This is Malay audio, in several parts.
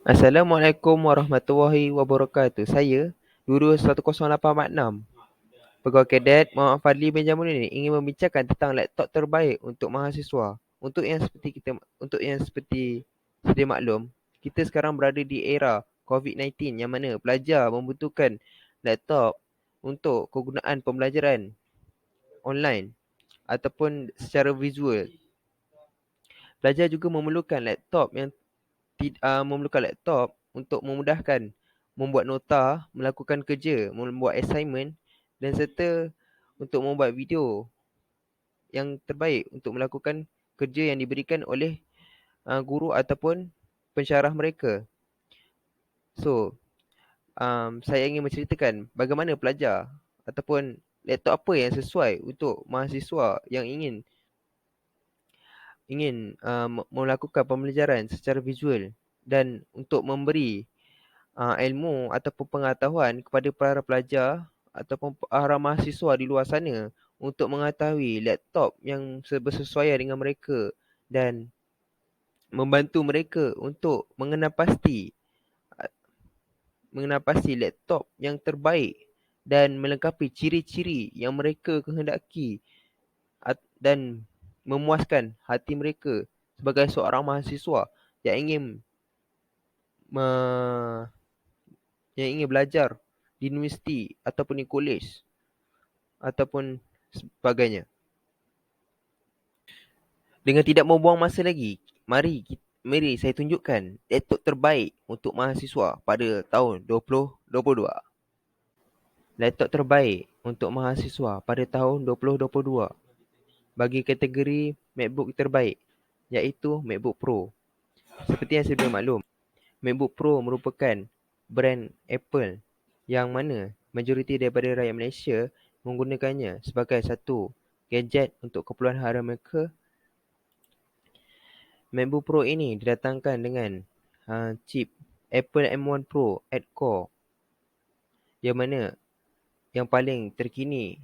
Assalamualaikum warahmatullahi wabarakatuh. Saya 221086 Pegawai Kadet Muhammad Fadli bin Jamuddin ini ingin membincangkan tentang laptop terbaik untuk mahasiswa. Untuk yang seperti sedia maklum, kita sekarang berada di era COVID-19 yang mana pelajar membutuhkan laptop untuk kegunaan pembelajaran online ataupun secara visual. Pelajar juga memerlukan laptop untuk memudahkan membuat nota, melakukan kerja, membuat assignment dan serta untuk membuat video yang terbaik untuk melakukan kerja yang diberikan oleh guru ataupun pensyarah mereka. So, saya ingin menceritakan bagaimana pelajar ataupun laptop apa yang sesuai untuk mahasiswa yang ingin melakukan pembelajaran secara visual dan untuk memberi ilmu ataupun pengetahuan kepada para pelajar ataupun para mahasiswa di luar sana untuk mengetahui laptop yang bersesuaian dengan mereka dan membantu mereka untuk mengenal pasti laptop yang terbaik dan melengkapi ciri-ciri yang mereka kehendaki dan memuaskan hati mereka sebagai seorang mahasiswa yang ingin me- yang ingin belajar di universiti ataupun di kolej ataupun sebagainya. Dengan tidak membuang masa lagi, mari saya tunjukkan laptop terbaik untuk mahasiswa pada tahun 2022. Laptop terbaik untuk mahasiswa pada tahun 2022 bagi kategori MacBook terbaik iaitu MacBook Pro. Seperti yang sedia maklum, MacBook Pro merupakan brand Apple yang mana majoriti daripada rakyat Malaysia menggunakannya sebagai satu gadget untuk keperluan harian mereka. MacBook Pro ini didatangkan dengan chip Apple M1 Pro 8 core yang mana yang paling terkini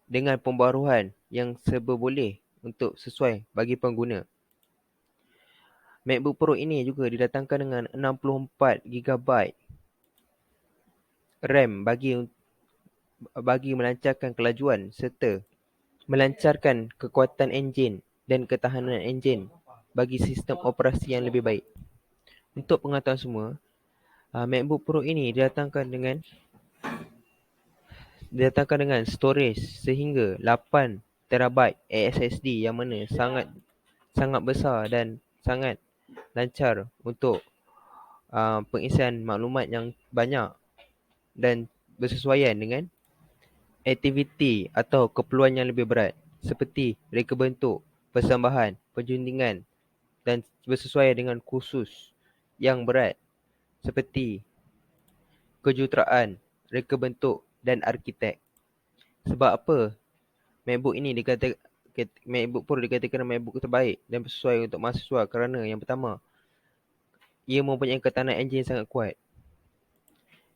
dengan pembaharuan yang serba boleh untuk sesuai bagi pengguna. MacBook Pro ini juga didatangkan dengan 64 GB RAM bagi melancarkan kelajuan serta melancarkan kekuatan enjin dan ketahanan enjin bagi sistem operasi yang lebih baik. Untuk pengetahuan semua, MacBook Pro ini didatangkan dengan storage sehingga 8 TB SSD yang mana sangat sangat besar dan sangat lancar untuk pengisian maklumat yang banyak dan bersesuaian dengan aktiviti atau keperluan yang lebih berat seperti reka bentuk, persembahan, penjundingan dan bersesuaian dengan kursus yang berat seperti kejuruteraan, reka bentuk dan arkitek. Sebab apa MacBook Pro dikatakan MacBook terbaik dan sesuai untuk mahasiswa kerana yang pertama, ia mempunyai ketahanan enjin sangat kuat.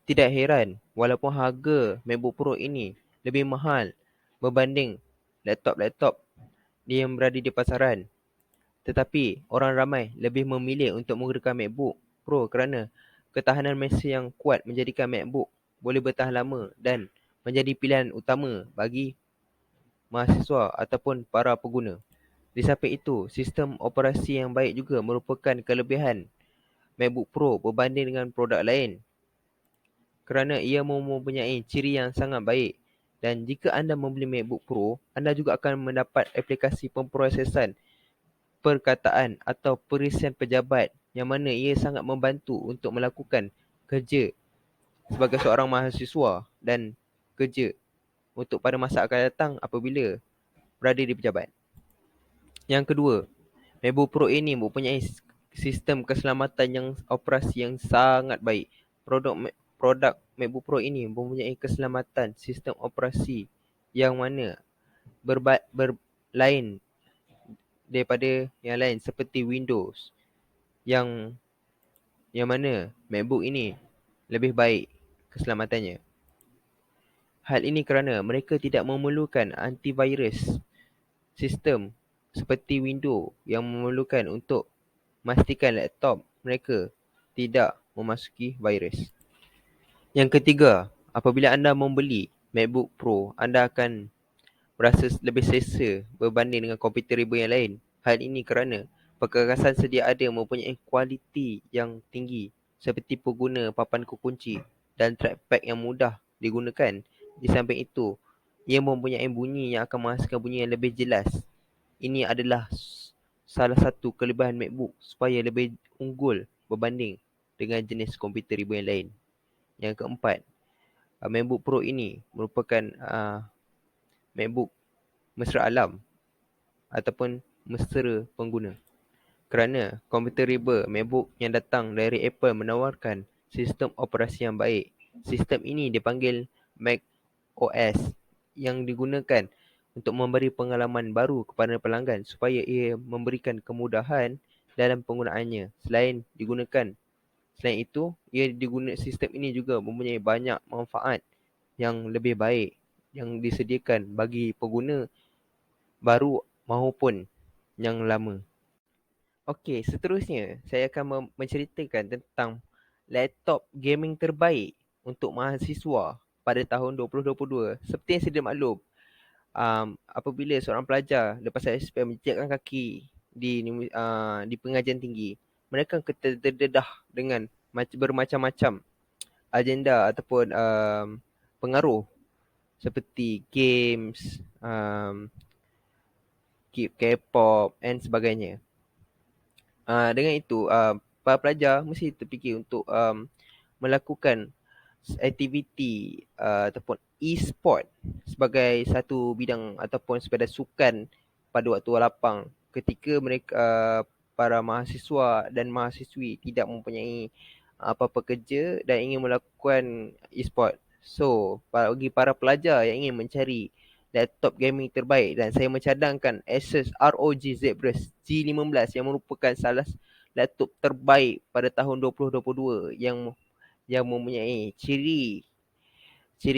Tidak heran walaupun harga MacBook Pro ini lebih mahal berbanding laptop-laptop yang berada di pasaran, tetapi orang ramai lebih memilih untuk menggunakan MacBook Pro kerana ketahanan masa yang kuat menjadikan MacBook boleh bertahan lama dan menjadi pilihan utama bagi mahasiswa ataupun para pengguna. Di samping itu, sistem operasi yang baik juga merupakan kelebihan MacBook Pro berbanding dengan produk lain kerana ia mempunyai ciri yang sangat baik. Dan jika anda membeli MacBook Pro, anda juga akan mendapat aplikasi pemprosesan perkataan atau perisian pejabat yang mana ia sangat membantu untuk melakukan kerja sebagai seorang mahasiswa dan kerja untuk pada masa akan datang apabila berada di pejabat. Yang kedua, MacBook Pro ini mempunyai sistem keselamatan yang operasi yang sangat baik. Produk MacBook Pro ini mempunyai keselamatan sistem operasi yang mana berlain daripada yang lain seperti Windows yang yang mana MacBook ini lebih baik keselamatannya. Hal ini kerana mereka tidak memerlukan antivirus sistem seperti Windows yang memerlukan untuk memastikan laptop mereka tidak memasuki virus. Yang ketiga, apabila anda membeli MacBook Pro, anda akan berasa lebih selesa berbanding dengan komputer riba yang lain. Hal ini kerana perkerasan sedia ada mempunyai kualiti yang tinggi seperti pengguna papan kunci dan trackpad yang mudah digunakan. Di samping itu, ia mempunyai bunyi yang akan menghasilkan bunyi yang lebih jelas. Ini adalah salah satu kelebihan MacBook supaya lebih unggul berbanding dengan jenis komputer riba yang lain. Yang keempat, MacBook Pro ini merupakan MacBook mesra alam ataupun mesra pengguna. Kerana komputer riba MacBook yang datang dari Apple menawarkan sistem operasi yang baik. Sistem ini dipanggil Mac OS yang digunakan untuk memberi pengalaman baru kepada pelanggan supaya ia memberikan kemudahan dalam penggunaannya. Selain itu, sistem ini juga mempunyai banyak manfaat yang lebih baik yang disediakan bagi pengguna baru maupun yang lama. Okey, seterusnya saya akan menceritakan tentang laptop gaming terbaik untuk mahasiswa pada tahun 2022. Seperti yang sedia maklum, apabila seorang pelajar lepas SPM menjejakkan kaki di pengajian tinggi, mereka akan terdedah dengan bermacam-macam agenda ataupun pengaruh seperti games, K-pop dan sebagainya. Dengan itu, para pelajar mesti terfikir untuk melakukan aktiviti ataupun e-sport sebagai satu bidang ataupun sebagai sukan pada waktu lapang ketika mereka para mahasiswa dan mahasiswi tidak mempunyai apa-apa kerja dan ingin melakukan e-sport. So, bagi para pelajar yang ingin mencari laptop gaming terbaik, dan saya mencadangkan Asus ROG Zephyrus G15 yang merupakan salah laptop terbaik pada tahun 2022 yang mempunyai ciri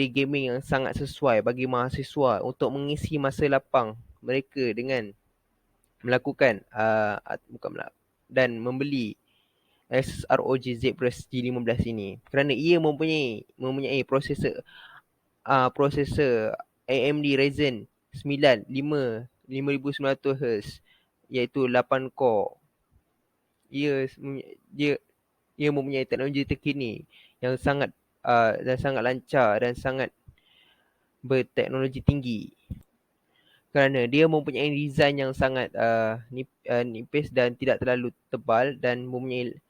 gaming yang sangat sesuai bagi mahasiswa untuk mengisi masa lapang mereka dengan melakukan dan membeli Asus ROG Zephyrus G15 ini kerana ia mempunyai prosesor AMD Ryzen 9 5900Hz iaitu 8 core. Ia dia ia mempunyai teknologi terkini yang sangat lancar dan sangat berteknologi tinggi. Kerana dia mempunyai design yang sangat nipis dan tidak terlalu tebal dan mempunyai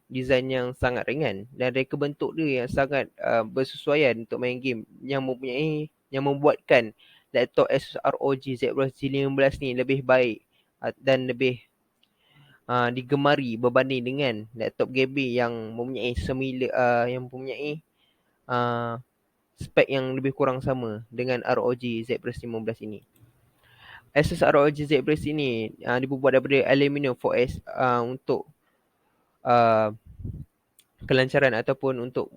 design yang sangat ringan dan reka bentuk dia yang sangat bersesuaian untuk main game yang membuatkan laptop Asus ROG Zephyrus G15 ni lebih baik dan lebih digemari berbanding dengan laptop gaming yang mempunyai spek yang lebih kurang sama dengan ROG Zephyrus 15 ini. Asus ROG Zephyrus ini dibuat daripada aluminium 4S untuk kelancaran ataupun untuk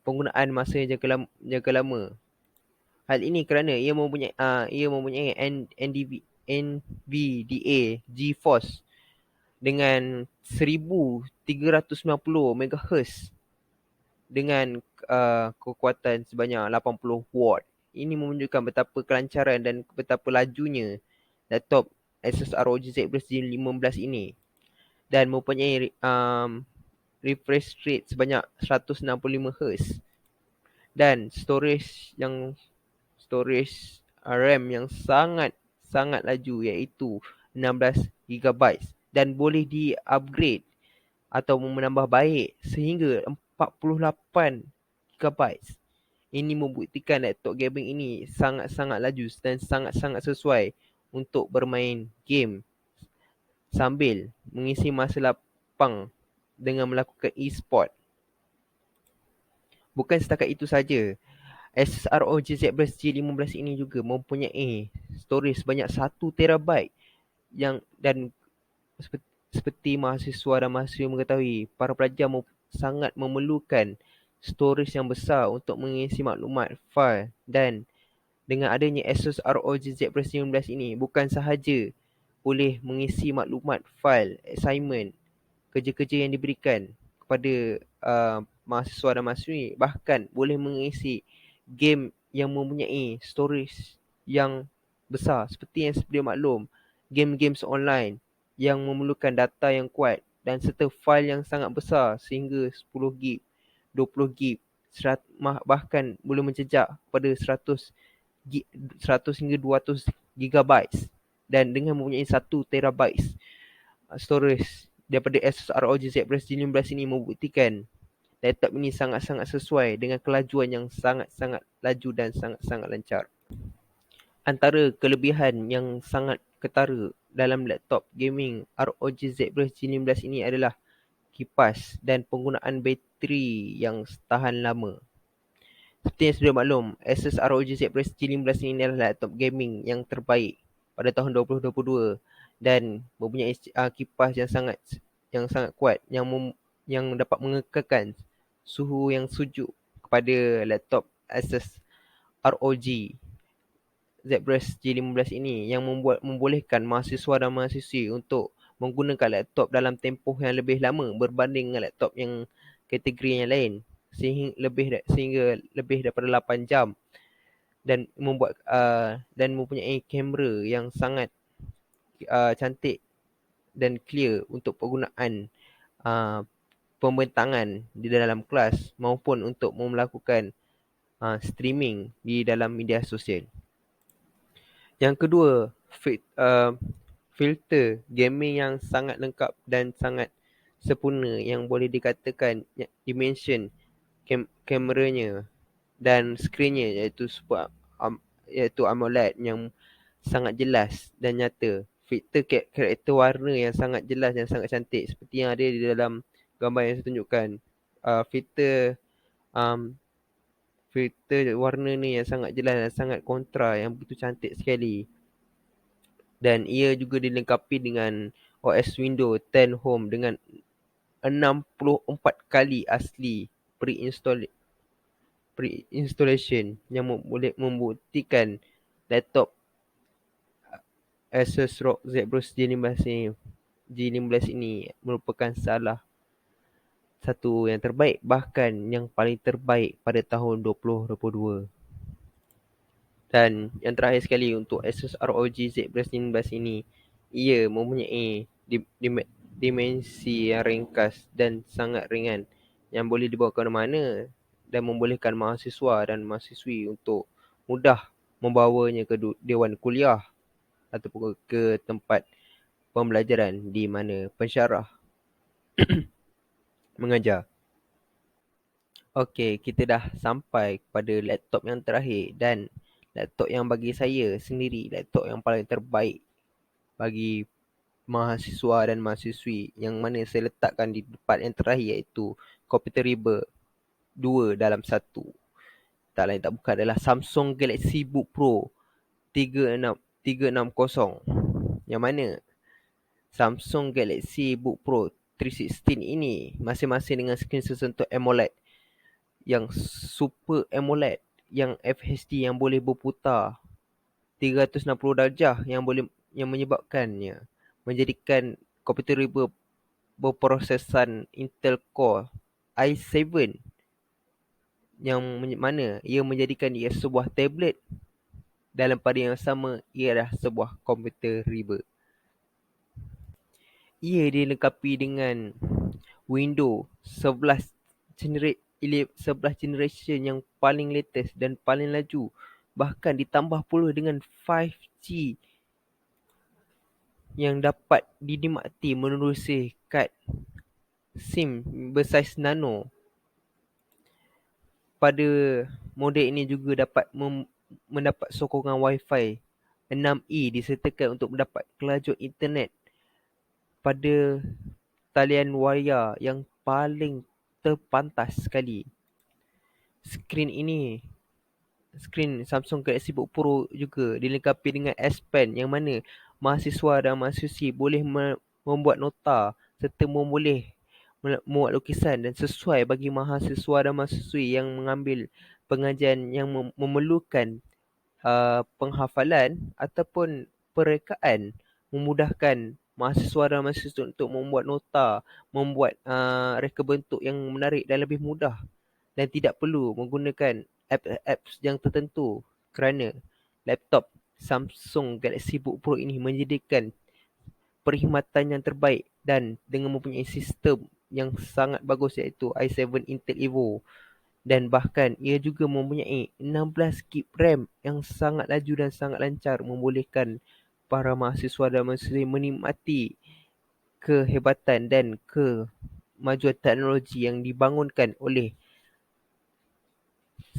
penggunaan masa jangka lama. Hal ini kerana ia mempunyai NVDA GeForce dengan 1390 MHz dengan kekuatan sebanyak 80 watt. Ini menunjukkan betapa kelancaran dan betapa lajunya laptop Asus ROG Zephyrus G15 ini dan mempunyai refresh rate sebanyak 165Hz dan storage RAM yang sangat laju iaitu 16GB dan boleh di-upgrade atau menambah baik sehingga 48GB. Ini membuktikan laptop gaming ini sangat-sangat laju dan sangat-sangat sesuai untuk bermain game sambil mengisi masa lapang dengan melakukan e-sport. Bukan setakat itu saja, Asus ROG Zephyrus G15 ini juga mempunyai storage sebanyak 1TB dan seperti mahasiswa dan mahasiswa mengetahui, para pelajar sangat memerlukan storage yang besar untuk mengisi maklumat fail, dan dengan adanya Asus ROG Zephyrus 15 ini bukan sahaja boleh mengisi maklumat fail assignment kerja-kerja yang diberikan kepada mahasiswa dan mahasiswi, bahkan boleh mengisi game yang mempunyai storage yang besar. Seperti yang sedia maklum, game-games online yang memerlukan data yang kuat dan serta fail yang sangat besar sehingga 10 gig, 20 gig, bahkan boleh menjejak pada 100 hingga 200 gigabytes dan dengan mempunyai 1 terabytes storage daripada Asus ROG ZBrush G15 ini membuktikan laptop ini sangat-sangat sesuai dengan kelajuan yang sangat-sangat laju dan sangat-sangat lancar. Antara kelebihan yang sangat ketara dalam laptop gaming ROG ZBrush G15 ini adalah kipas dan penggunaan bateri yang tahan lama. Seperti yang sudah maklum, Asus ROG ZBrush G15 ini adalah laptop gaming yang terbaik pada tahun 2022 dan mempunyai kipas yang sangat kuat yang dapat mengekalkan suhu yang sejuk kepada laptop Asus ROG ZBrush G15 ini yang membolehkan mahasiswa dan mahasiswi untuk menggunakan laptop dalam tempoh yang lebih lama berbanding dengan laptop yang kategori yang lain sehingga lebih daripada 8 jam dan mempunyai kamera yang sangat cantik dan clear untuk penggunaan uh, pembentangan di dalam kelas maupun untuk melakukan streaming di dalam media sosial. Yang kedua, filter gaming yang sangat lengkap dan sangat sempurna yang boleh dikatakan dimension kameranya dan skrinnya iaitu AMOLED yang sangat jelas dan nyata. Filter karakter warna yang sangat jelas dan sangat cantik seperti yang ada di dalam gambar yang saya tunjukkan. Filter um, filter warna ni yang sangat jelas dan sangat kontra yang begitu cantik sekali. Dan ia juga dilengkapi dengan OS Windows 10 Home dengan 64 kali asli pre-installation yang boleh membuktikan laptop Asus ROG ZBrush G15 ini merupakan salah satu yang terbaik, bahkan yang paling terbaik pada tahun 2022. Dan yang terakhir sekali untuk Asus ROG ZBrush G15 ini, ia mempunyai dimensi yang ringkas dan sangat ringan yang boleh dibawa ke mana-mana dan membolehkan mahasiswa dan mahasiswi untuk mudah membawanya ke dewan kuliah ataupun ke tempat pembelajaran di mana pensyarah mengajar. Okey, kita dah sampai kepada laptop yang terakhir dan laptop yang bagi saya sendiri laptop yang paling terbaik bagi mahasiswa dan mahasiswi yang mana saya letakkan di tempat yang terakhir iaitu Compatible 2 dalam 1. Tak lain tak bukan adalah Samsung Galaxy Book Pro 360 yang mana Samsung Galaxy Book Pro 316 ini masing-masing dengan skrin sesentuh AMOLED yang Super AMOLED yang FHD yang boleh berputar 360 darjah yang menyebabkannya menjadikan komputer berprosesan Intel Core i7 yang mana ia menjadikan ia sebuah tablet dalam pada yang sama ia adalah sebuah komputer riba. Ia dilengkapi dengan Windows 11 generation yang paling latest dan paling laju, bahkan ditambah pula dengan 5G yang dapat dinikmati menerusi kad SIM bersaiz nano. Pada model ini juga dapat mendapat sokongan Wi-Fi 6E disertakan untuk mendapat kelajuan internet pada talian wayar yang paling terpantas sekali. Skrin Samsung Galaxy Book Pro juga dilengkapi dengan S Pen yang mana mahasiswa dan mahasiswi boleh membuat nota serta memboleh membuat lukisan dan sesuai bagi mahasiswa dan mahasiswi yang mengambil pengajian yang memerlukan penghafalan ataupun perekaan memudahkan mahasiswa dan mahasiswa untuk membuat nota, membuat reka bentuk yang menarik dan lebih mudah, dan tidak perlu menggunakan apps yang tertentu, kerana laptop Samsung Galaxy Book Pro ini menyediakan perkhidmatan yang terbaik dan dengan mempunyai sistem yang sangat bagus, iaitu i7 Intel Evo, dan bahkan ia juga mempunyai 16 GB RAM yang sangat laju dan sangat lancar, membolehkan para mahasiswa dan mahasiswa menikmati kehebatan dan kemajuan teknologi yang dibangunkan oleh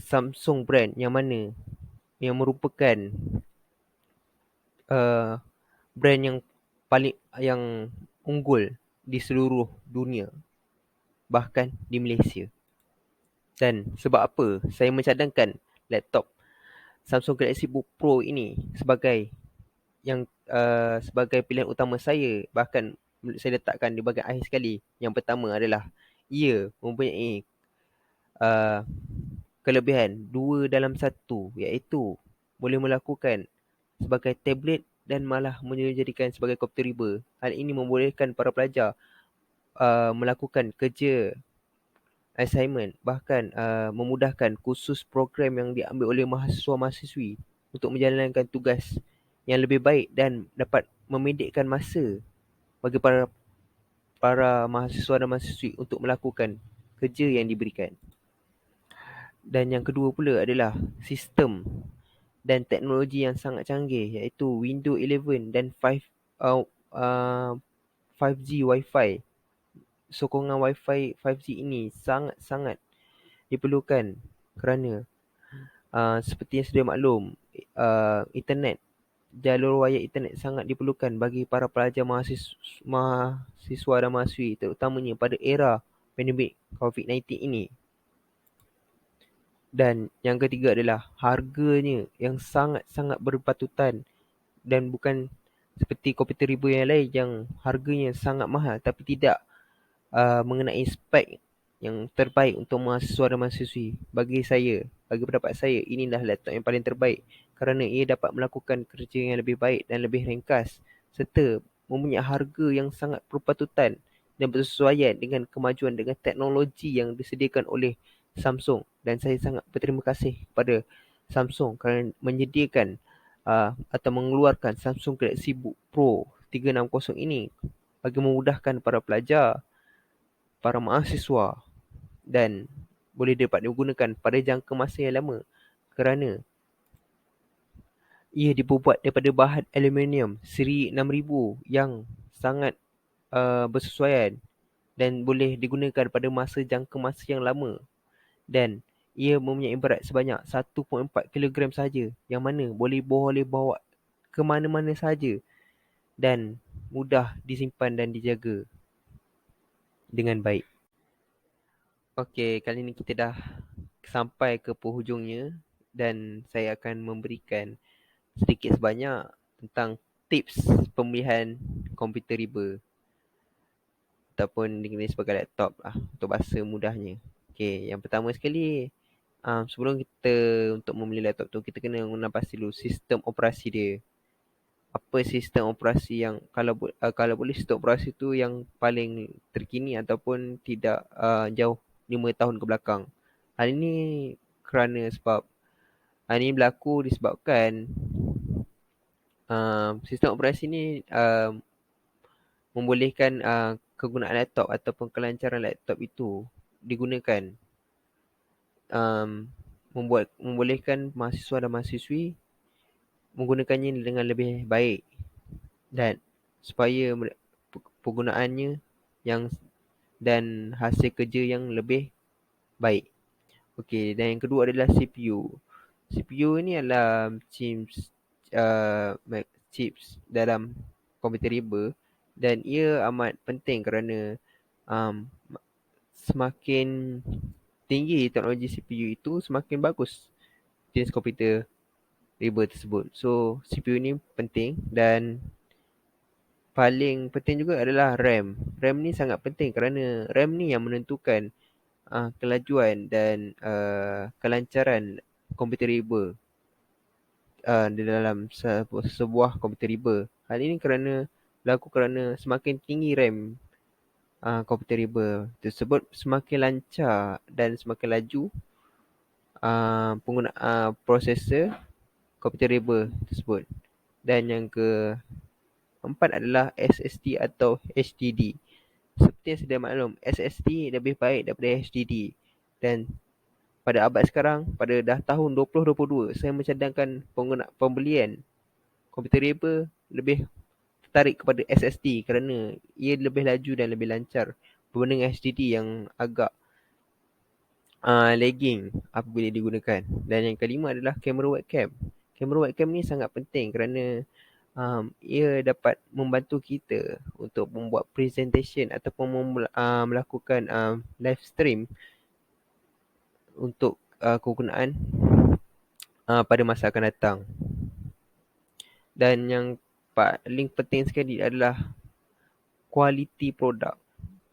Samsung brand, yang merupakan uh, brand yang paling yang unggul di seluruh dunia, bahkan di Malaysia. Dan sebab apa saya mencadangkan laptop Samsung Galaxy Book Pro ini sebagai pilihan utama saya, bahkan saya letakkan di bahagian akhir sekali. Yang pertama adalah ia mempunyai uh, kelebihan 2 dalam 1, iaitu boleh melakukan sebagai tablet dan malah menjadikan sebagai komputer riba. Hal ini membolehkan para pelajar melakukan kerja assignment, bahkan memudahkan kursus program yang diambil oleh mahasiswa-mahasiswi untuk menjalankan tugas yang lebih baik dan dapat memendekkan masa bagi para mahasiswa dan mahasiswi untuk melakukan kerja yang diberikan. Dan yang kedua pula adalah sistem dan teknologi yang sangat canggih, iaitu Windows 11 dan 5G Wi-Fi. Sokongan Wi-Fi 5G ini sangat-sangat diperlukan kerana seperti yang sedia maklum, internet, jalur wayar internet sangat diperlukan bagi para pelajar mahasiswa dan mahasiswi, terutamanya pada era pandemik COVID-19 ini. Dan yang ketiga adalah harganya yang sangat-sangat berpatutan, dan bukan seperti komputer riba yang lain yang harganya sangat mahal tapi tidak mengenai spek yang terbaik untuk mahasiswa dan mahasiswi. Bagi pendapat saya, inilah laptop yang paling terbaik kerana ia dapat melakukan kerja yang lebih baik dan lebih ringkas, serta mempunyai harga yang sangat berpatutan dan bersesuaian dengan kemajuan dengan teknologi yang disediakan oleh Samsung. Dan saya sangat berterima kasih kepada Samsung kerana menyediakan atau mengeluarkan Samsung Galaxy Book Pro 360 ini bagi memudahkan para pelajar, para mahasiswa, dan boleh dapat digunakan pada jangka masa yang lama kerana ia dibuat daripada bahan aluminium seri 6000 yang sangat bersesuaian dan boleh digunakan pada jangka masa yang lama, dan ia mempunyai berat sebanyak 1.4 kilogram saja, yang mana boleh bawa ke mana-mana saja dan mudah disimpan dan dijaga dengan baik. Okey, kali ini kita dah sampai ke penghujungnya, dan saya akan memberikan sedikit sebanyak tentang tips pemilihan komputer riba ataupun dikenali sebagai laptop lah untuk bahasa mudahnya. Okey, yang pertama sekali, sebelum kita untuk membeli laptop tu, kita kena mengenal pasti dulu sistem operasi dia. Apa sistem operasi yang kalau boleh sistem operasi tu yang paling terkini ataupun tidak jauh 5 tahun ke belakang. Hal ini hal ini berlaku disebabkan sistem operasi ni membolehkan kegunaan laptop ataupun kelancaran laptop itu digunakan, membolehkan mahasiswa dan mahasiswi menggunakannya dengan lebih baik, dan supaya penggunaannya yang dan hasil kerja yang lebih baik. Okey, dan yang kedua adalah CPU. CPU ni adalah chips dalam komputer riba, dan ia amat penting kerana um, semakin tinggi teknologi CPU itu, semakin bagus jenis komputer riba tersebut. So CPU ni penting, dan paling penting juga adalah RAM. RAM ni sangat penting kerana RAM ni yang menentukan kelajuan dan kelancaran komputer riba di dalam sebuah komputer riba. Hal ini kerana berlaku kerana semakin tinggi RAM computerable tersebut, semakin lancar dan semakin laju penggunaan prosesor computerable tersebut. Dan yang keempat adalah SSD atau HDD. Seperti yang sedia maklum, SSD lebih baik daripada HDD. Dan pada abad sekarang, pada dah tahun 2022, saya mencadangkan pembelian computerable lebih tertarik kepada SSD kerana ia lebih laju dan lebih lancar berbanding HDD yang agak lagging apabila digunakan. Dan yang kelima adalah kamera webcam. Kamera webcam ni sangat penting kerana ia dapat membantu kita untuk membuat presentation ataupun melakukan live stream untuk kegunaan pada masa akan datang. Dan yang paling penting sekali adalah kualiti produk.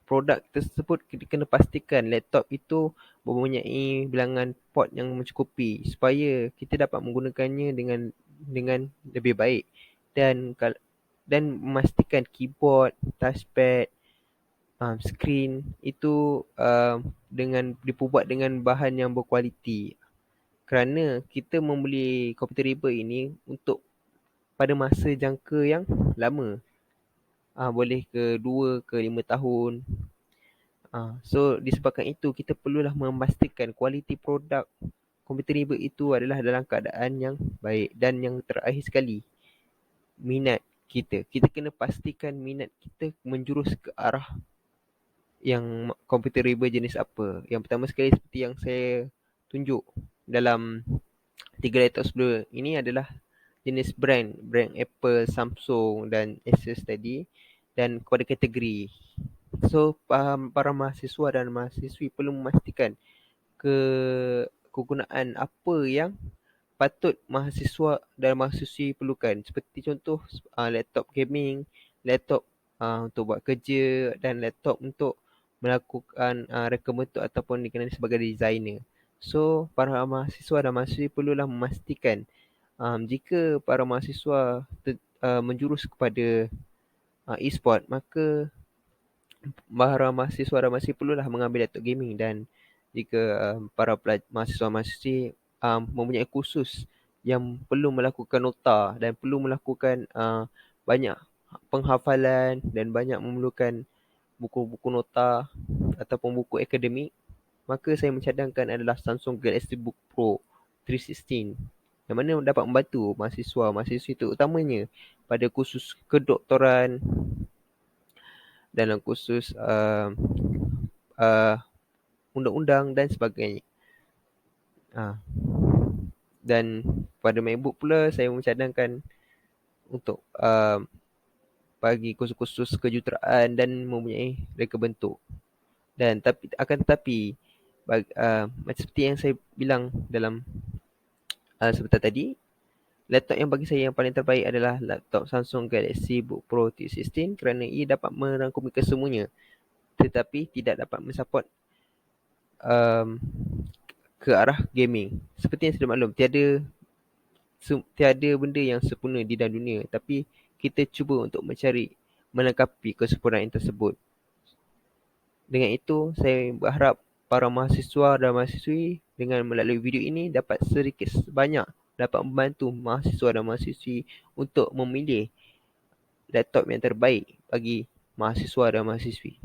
Produk tersebut kita kena pastikan laptop itu mempunyai bilangan port yang mencukupi supaya kita dapat menggunakannya dengan lebih baik, dan memastikan keyboard, touchpad, skrin itu dibuat dengan bahan yang berkualiti. Kerana kita membeli computerable ini untuk pada masa jangka yang lama. Boleh ke 2 ke 5 tahun. So disebabkan itu kita perlulah memastikan kualiti produk computerable itu adalah dalam keadaan yang baik. Dan yang terakhir sekali, minat kita. Kita kena pastikan minat kita menjurus ke arah yang computerable jenis apa. Yang pertama sekali seperti yang saya tunjuk dalam 3 laptop sebelum ini adalah jenis brand Apple, Samsung dan Asus tadi, dan kepada kategori. So para mahasiswa dan mahasiswi perlu memastikan kegunaan apa yang patut mahasiswa dan mahasiswi perlukan. Seperti contoh laptop gaming, laptop untuk buat kerja, dan laptop untuk melakukan reka bentuk ataupun dikenali sebagai designer. So para mahasiswa dan mahasiswi perlulah memastikan jika para mahasiswa menjurus kepada e-sport, maka para mahasiswa dan mahasiswi perlulah mengambil laptop gaming. Dan jika para mahasiswa-mahasiswi mempunyai kursus yang perlu melakukan nota dan perlu melakukan banyak penghafalan dan banyak memerlukan buku-buku nota ataupun buku akademik, maka saya mencadangkan adalah Samsung Galaxy Book Pro 316, yang mana dapat membantu mahasiswa-mahasiswi terutamanya pada kursus kedoktoran, dalam kursus undang-undang dan sebagainya. Dan pada MacBook pula saya mencadangkan untuk bagi kursus-kursus kejuruteraan dan mempunyai reka bentuk. Dan tetapi macam seperti yang saya bilang dalam sebentar tadi, laptop yang bagi saya yang paling terbaik adalah laptop Samsung Galaxy Book Pro T16 kerana ia dapat merangkumi kesemuanya, tetapi tidak dapat mensupport ke arah gaming. Seperti yang sudah maklum, tiada benda yang sempurna di dalam dunia, tapi kita cuba untuk mencari melengkapi kesempurnaan tersebut. Dengan itu, saya berharap para mahasiswa dan mahasiswi dengan melalui video ini dapat sedikit sebanyak dapat membantu mahasiswa dan mahasiswi untuk memilih laptop yang terbaik bagi mahasiswa dan mahasiswi.